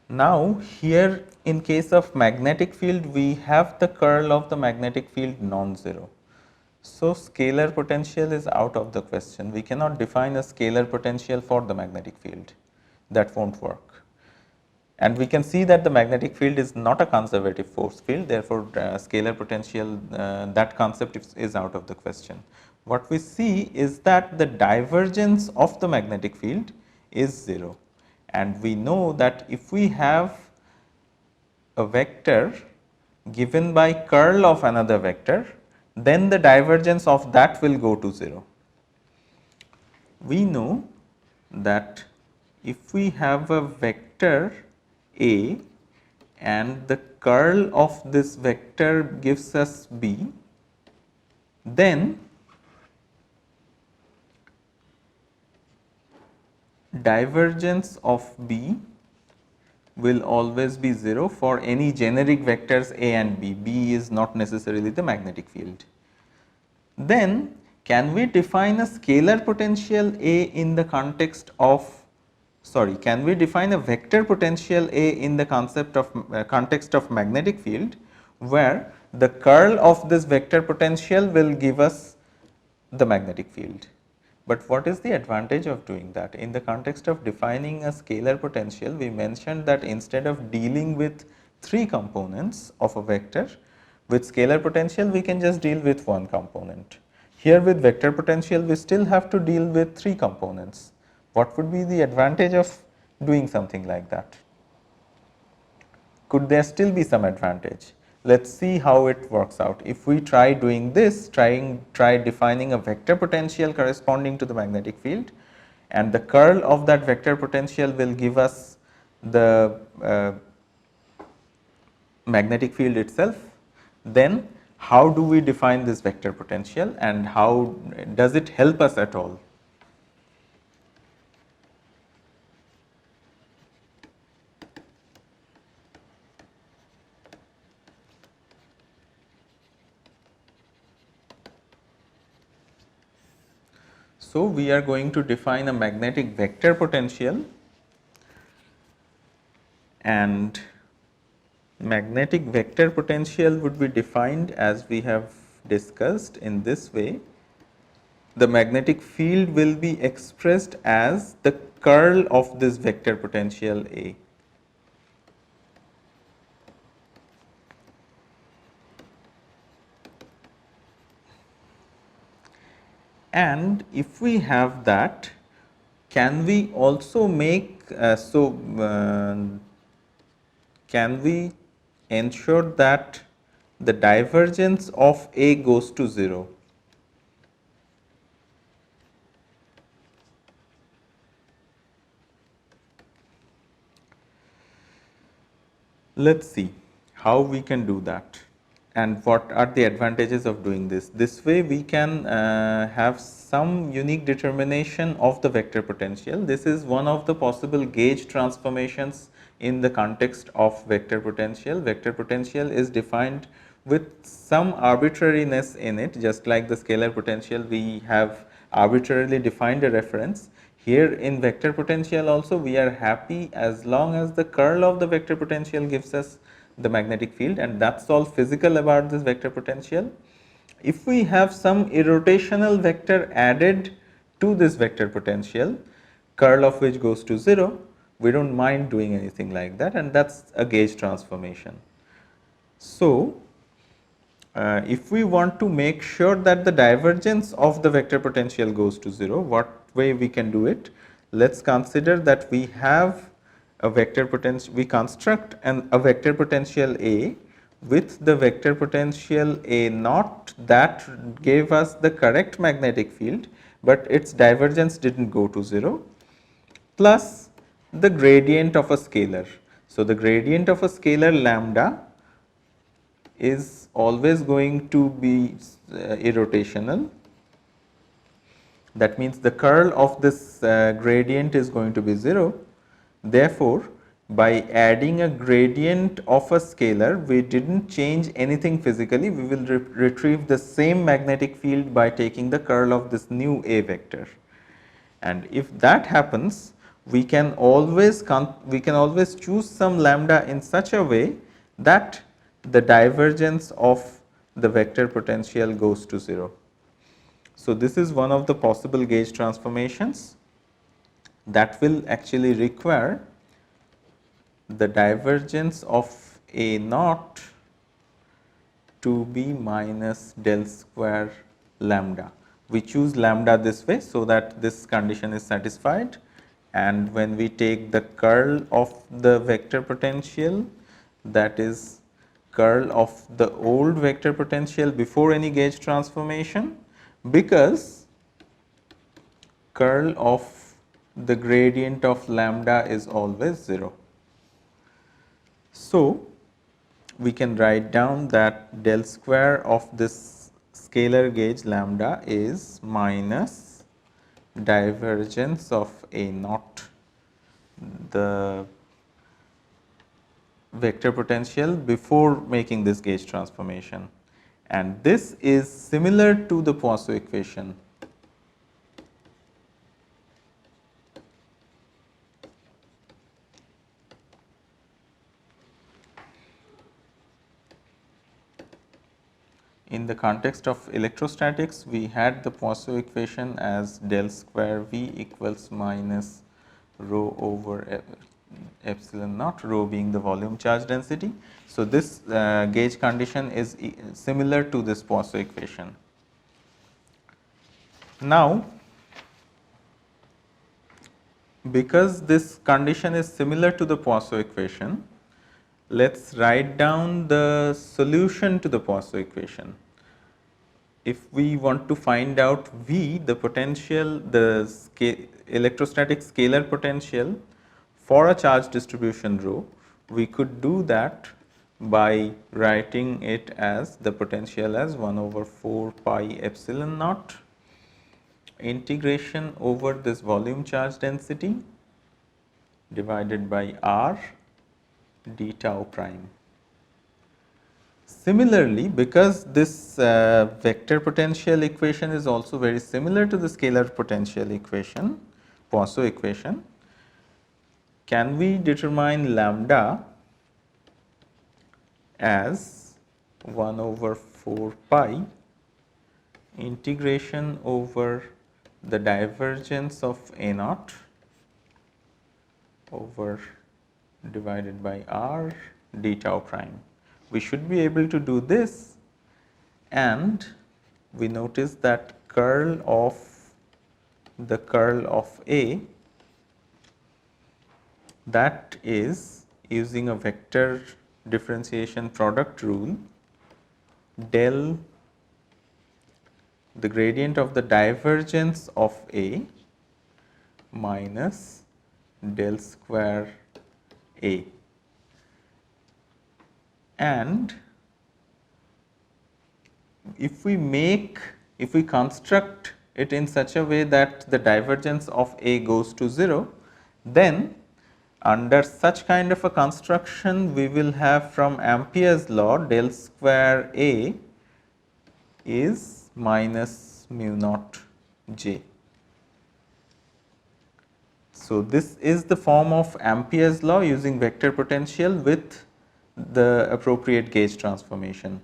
Now, here in case of magnetic field, we have the curl of the magnetic field non-zero. So, scalar potential is out of the question. We cannot define a scalar potential for the magnetic field. That won't work. And we can see that the magnetic field is not a conservative force field, therefore, scalar potential, that concept is out of the question. What we see is that the divergence of the magnetic field is 0, and we know that if we have a vector given by curl of another vector, then the divergence of that will go to 0. We know that if we have a vector A and the curl of this vector gives us B, then divergence of B will always be 0 for any generic vectors A and B. B is not necessarily the magnetic field. Then can we define a scalar potential A in the context of, can we define a vector potential A in the concept of context of magnetic field, where the curl of this vector potential will give us the magnetic field? But what is the advantage of doing that? In the context of defining a scalar potential, we mentioned that instead of dealing with 3 components of a vector, with scalar potential we can just deal with 1 component. Here with vector potential we still have to deal with 3 components. What would be the advantage of doing something like that? Could there still be some advantage? Let us see how it works out. If we try doing this, try defining a vector potential corresponding to the magnetic field, and the curl of that vector potential will give us the magnetic field itself, then how do we define this vector potential and how does it help us at all? So, we are going to define a magnetic vector potential, and magnetic vector potential would be defined as we have discussed in this way. The magnetic field will be expressed as the curl of this vector potential A. And if we have that, can we also make, can we ensure that the divergence of A goes to 0? Let us see how we can do that and what are the advantages of doing this. This way we can have some unique determination of the vector potential. This is one of the possible gauge transformations in the context of vector potential. Vector potential is defined with some arbitrariness in it, just like the scalar potential we have arbitrarily defined a reference. Here in vector potential also we are happy as long as the curl of the vector potential gives us the magnetic field, and that is all physical about this vector potential. If we have some irrotational vector added to this vector potential, curl of which goes to 0, we do not mind doing anything like that, and that is a gauge transformation. So, if we want to make sure that the divergence of the vector potential goes to 0, what way we can do it? Let us consider that we have a vector potential, we construct a vector potential A with the vector potential A naught that gave us the correct magnetic field, but its divergence did not go to 0, plus the gradient of a scalar. So, the gradient of a scalar lambda is always going to be irrotational. That means the curl of this gradient is going to be 0. Therefore, by adding a gradient of a scalar, we did not change anything physically, we will retrieve the same magnetic field by taking the curl of this new A vector. And if that happens, we can always choose some lambda in such a way that the divergence of the vector potential goes to 0. So, this is one of the possible gauge transformations that will actually require the divergence of A naught to be minus del square lambda. We choose lambda this way so that this condition is satisfied, and when we take the curl of the vector potential, that is curl of the old vector potential before any gauge transformation, because curl of the gradient of lambda is always 0. So, we can write down that del square of this scalar gauge lambda is minus divergence of A naught, the vector potential before making this gauge transformation, and this is similar to the Poisson equation. In the context of electrostatics, we had the Poisson equation as del square V equals minus rho over epsilon naught, rho being the volume charge density. So, this gauge condition is similar to this Poisson equation. Now, because this condition is similar to the Poisson equation, let us write down the solution to the Poisson equation. If we want to find out V, the potential, the electrostatic scalar potential for a charge distribution rho, we could do that by writing it as the potential as 1 over 4 pi epsilon naught integration over this volume charge density divided by r d tau prime. Similarly, because this vector potential equation is also very similar to the scalar potential equation, Poisson equation, can we determine lambda as 1 over 4 pi integration over the divergence of A naught over divided by r d tau prime. We should be able to do this, and we notice that curl of A, that is using a vector differentiation product rule, del the gradient of the divergence of A minus del square A, and if we construct it in such a way that the divergence of A goes to 0, then under such kind of a construction we will have from Ampere's law del square A is minus mu naught J. So, this is the form of Ampere's law using vector potential with the appropriate gauge transformation.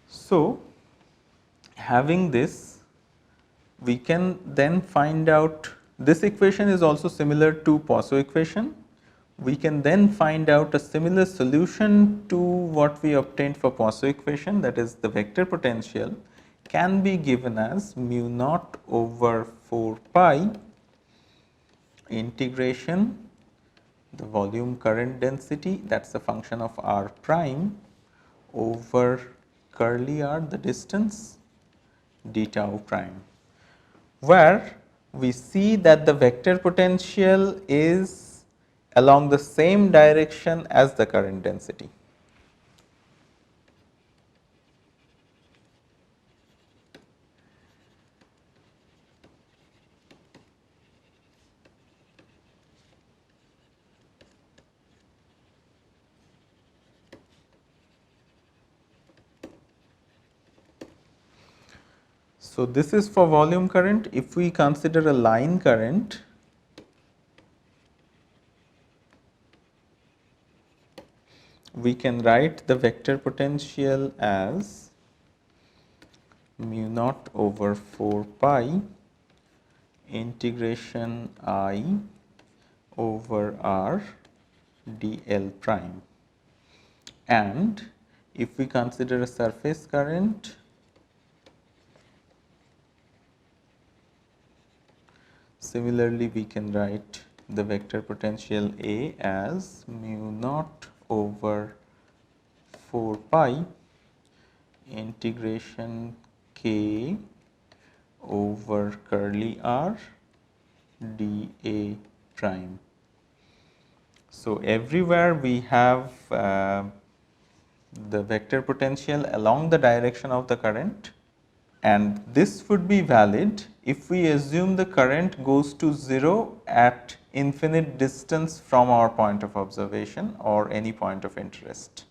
So, having this, we can then find out, this equation is also similar to Poisson equation. We can then find out a similar solution to what we obtained for Poisson equation, that is the vector potential can be given as mu naught over 4 pi integration the volume current density, that is a function of r prime, over curly r, the distance, d tau prime, where we see that the vector potential is along the same direction as the current density. So, this is for volume current. If we consider a line current, we can write the vector potential as mu naught over 4 pi integration I over r dl prime. And if we consider a surface current, similarly we can write the vector potential A as mu naught over 4 pi integration k over curly r dA prime. So, everywhere we have the vector potential along the direction of the current, and this would be valid if we assume the current goes to 0 at infinite distance from our point of observation or any point of interest.